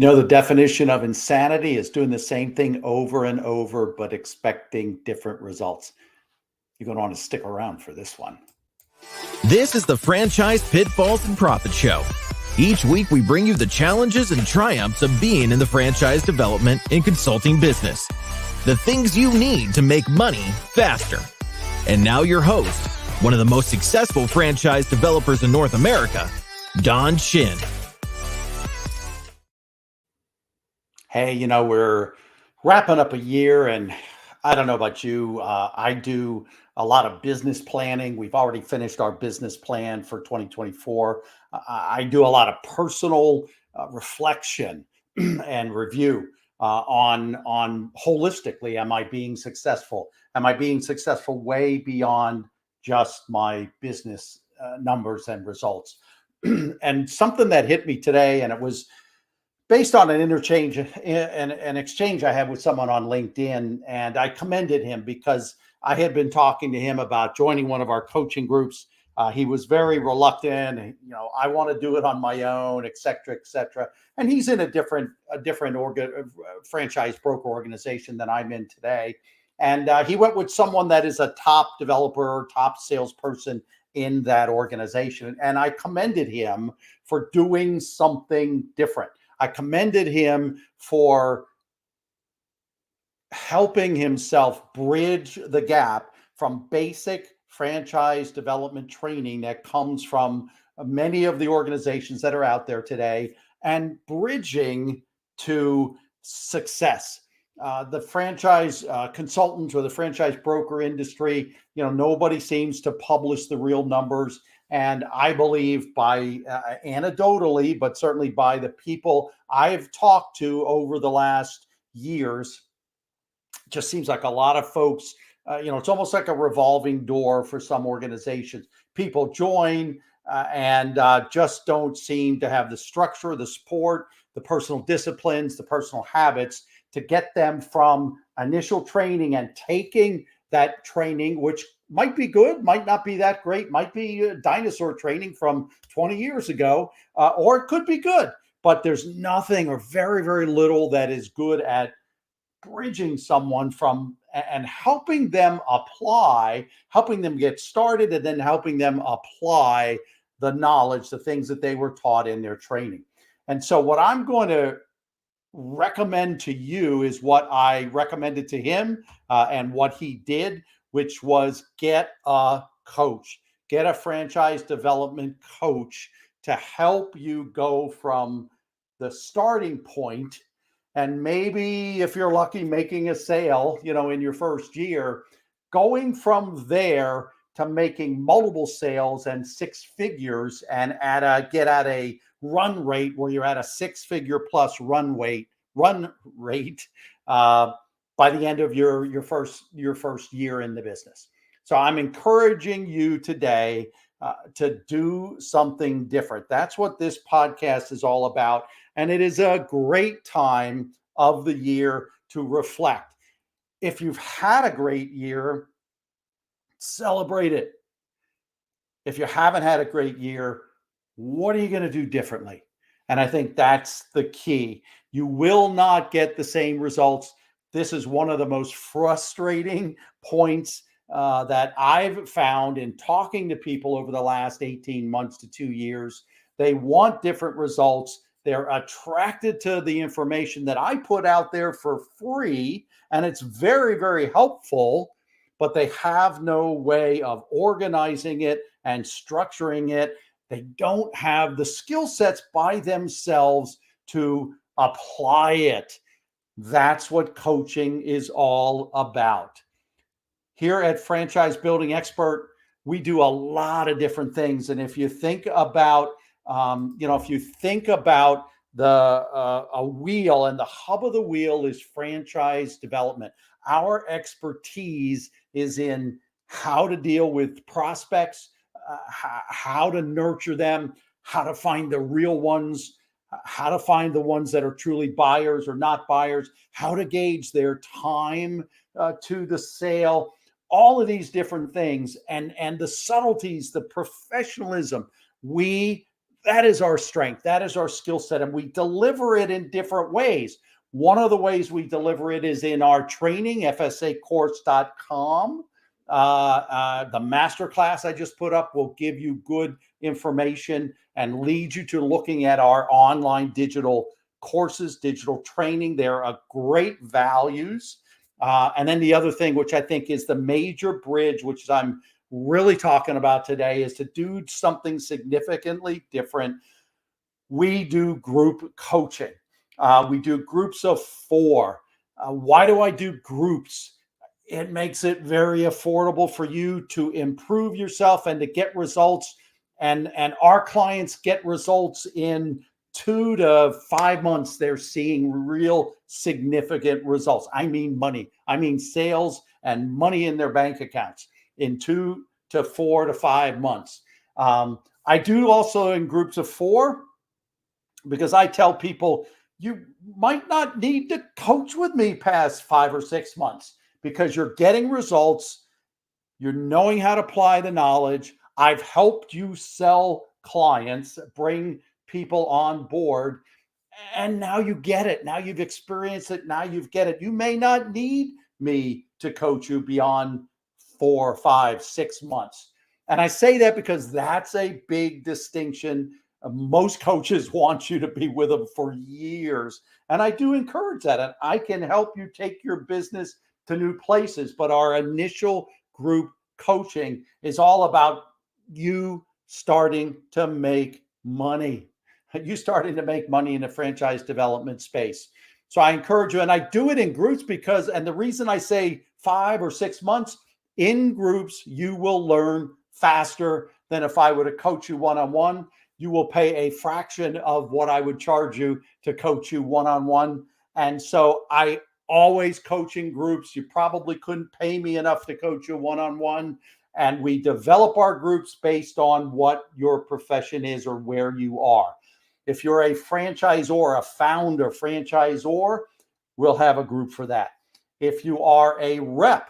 The definition of insanity is doing the same thing over and over, but expecting different results. You're going to want to stick around for this one. This is the Franchise Pitfalls and Profit Show. Each week, we bring you the challenges and triumphs of being in the franchise development and consulting business. The things you need to make money faster. And now your host, one of the most successful franchise developers in North America, Don Shin. Hey, we're wrapping up a year, and I don't know about you. I do a lot of business planning. We've already finished our business plan for 2024. I do a lot of personal reflection and review on holistically, am I being successful? Am I being successful way beyond just my business numbers and results? And something that hit me today, and it was based on an exchange I had with someone on LinkedIn, and I commended him because I had been talking to him about joining one of our coaching groups. He was very reluctant. I want to do it on my own, et cetera, et cetera. And he's in a different franchise broker organization than I'm in today. And he went with someone that is a top developer, top salesperson in that organization. And I commended him for doing something different. I commended him for helping himself bridge the gap from basic franchise development training that comes from many of the organizations that are out there today and bridging to success. The franchise consultants or the franchise broker industry, nobody seems to publish the real numbers. And I believe by anecdotally, but certainly by the people I've talked to over the last years, it just seems like a lot of folks, it's almost like a revolving door for some organizations. People join and just don't seem to have the structure, the support, the personal disciplines, the personal habits to get them from initial training and taking that training, which might be good, might not be that great, might be dinosaur training from 20 years ago, or it could be good, but there's nothing or very, very little that is good at bridging someone from and helping them apply, helping them get started, and then helping them apply the knowledge, the things that they were taught in their training. And so what I'm going to recommend to you is what I recommended to him and what he did, which was get a coach, get a franchise development coach to help you go from the starting point and maybe, if you're lucky, making a sale, in your first year, going from there to making multiple sales and six figures and get at a run rate where you're at a six-figure plus run rate by the end of your first year in the business. So I'm encouraging you today to do something different. That's what this podcast is all about. And it is a great time of the year to reflect. If you've had a great year, celebrate it. If you haven't had a great year, what are you going to do differently? And I think that's the key. You will not get the same results. This is one of the most frustrating points that I've found in talking to people over the last 18 months to 2 years. They want different results. They're attracted to the information that I put out there for free, and it's very, very helpful, but they have no way of organizing it and structuring it. They don't have the skill sets by themselves to apply it. That's what coaching is all about. Here at Franchise Building Expert, we do a lot of different things. And if you think about, a wheel, and the hub of the wheel is franchise development, our expertise is in how to deal with prospects, how to nurture them, how to find the real ones, how to find the ones that are truly buyers or not buyers, how to gauge their time to the sale, all of these different things, and the subtleties, the professionalism. We that is our strength. That is our skill set. And we deliver it in different ways. One of the ways we deliver it is in our training, fsacourse.com. The masterclass I just put up will give you good information and lead you to looking at our online digital courses, digital training. They're a great values. And then the other thing, which I think is the major bridge, which I'm really talking about today, is to do something significantly different. We do group coaching. We do groups of 4. Why do I do groups? It makes it very affordable for you to improve yourself and to get results. And our clients get results in 2 to 5 months. They're seeing real significant results. I mean money. I mean sales and money in their bank accounts in 2 to 4 to 5 months. I do also in groups of 4, because I tell people you might not need to coach with me past 5 or 6 months because you're getting results. You're knowing how to apply the knowledge. I've helped you sell clients, bring people on board, and now you get it. Now you've experienced it. Now you've get it. You may not need me to coach you beyond 4, 5, 6 months. And I say that because that's a big distinction. Most coaches want you to be with them for years. And I do encourage that. And I can help you take your business to new places. But our initial group coaching is all about you starting to make money. You starting to make money in the franchise development space. So I encourage you, and I do it in groups because, and the reason I say 5 or 6 months, in groups, you will learn faster than if I were to coach you one-on-one. You will pay a fraction of what I would charge you to coach you one-on-one. And so I always coach in groups. You probably couldn't pay me enough to coach you one-on-one. And we develop our groups based on what your profession is or where you are. If you're a franchisor, a founder franchisor, we'll have a group for that. If you are a rep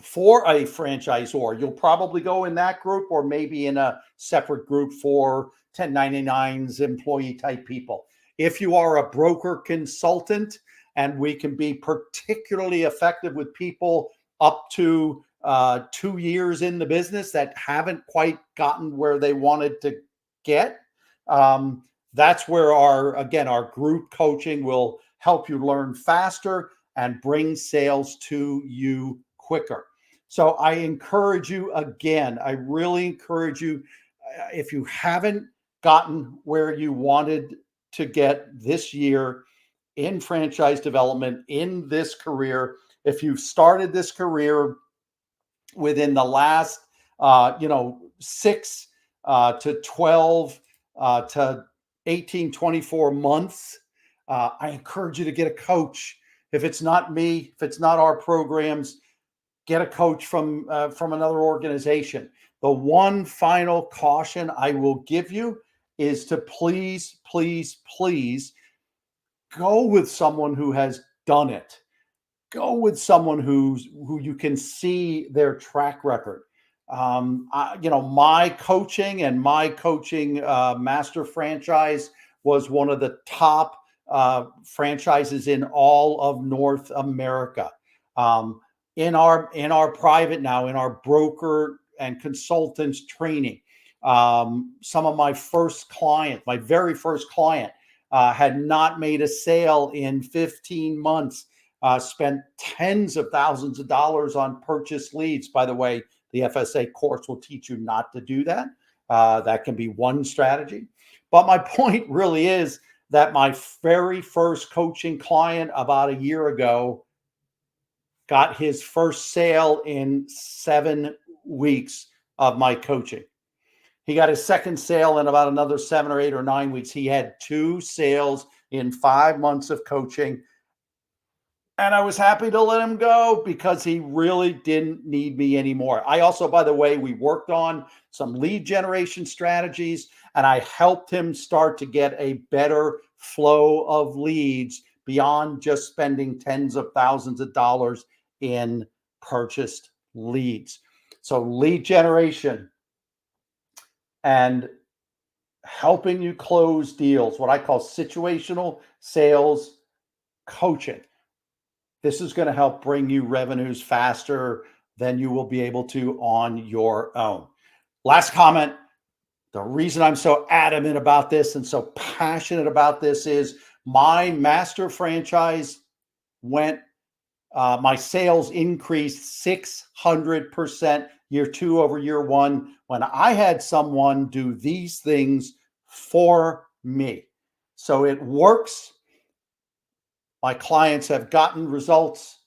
for a franchisor, you'll probably go in that group or maybe in a separate group for 1099s, employee type people. If you are a broker consultant, and we can be particularly effective with people up to 2 years in the business that haven't quite gotten where they wanted to get. That's where our group coaching will help you learn faster and bring sales to you quicker. So I encourage you again, I really encourage you, if you haven't gotten where you wanted to get this year in franchise development, in this career, if you started this career within the last 6 to 12 to 18, 24 months, I encourage you to get a coach. If it's not me, if it's not our programs, get a coach from another organization. The one final caution I will give you is to please, please, please go with someone who has done it. Go with someone who you can see their track record. My coaching and my coaching master franchise was one of the top franchises in all of North America. In our private now, in our broker and consultants training, some of my first client, my very first client, had not made a sale in 15 months. Spent tens of thousands of dollars on purchase leads. By the way, the FSA course will teach you not to do that. That can be one strategy. But my point really is that my very first coaching client about a year ago got his first sale in 7 weeks of my coaching. He got his second sale in about another 7 or 8 or 9 weeks. He had 2 sales in 5 months of coaching. And I was happy to let him go because he really didn't need me anymore. I also, by the way, we worked on some lead generation strategies, and I helped him start to get a better flow of leads beyond just spending tens of thousands of dollars in purchased leads. So lead generation and helping you close deals, what I call situational sales coaching. This is going to help bring you revenues faster than you will be able to on your own. Last comment. The reason I'm so adamant about this and so passionate about this is my master franchise went, my sales increased 600% year two over year one when I had someone do these things for me. So it works. My clients have gotten results.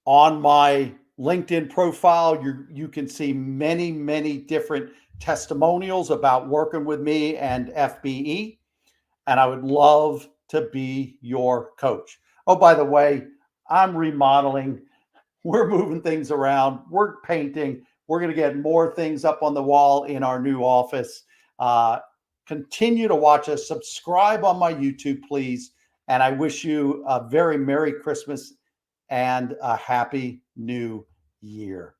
On my LinkedIn profile, you can see many, many different testimonials about working with me and FBE. And I would love to be your coach. Oh, by the way, I'm remodeling. We're moving things around. We're painting. We're going to get more things up on the wall in our new office. Continue to watch us. Subscribe on my YouTube, please. And I wish you a very Merry Christmas and a Happy New Year.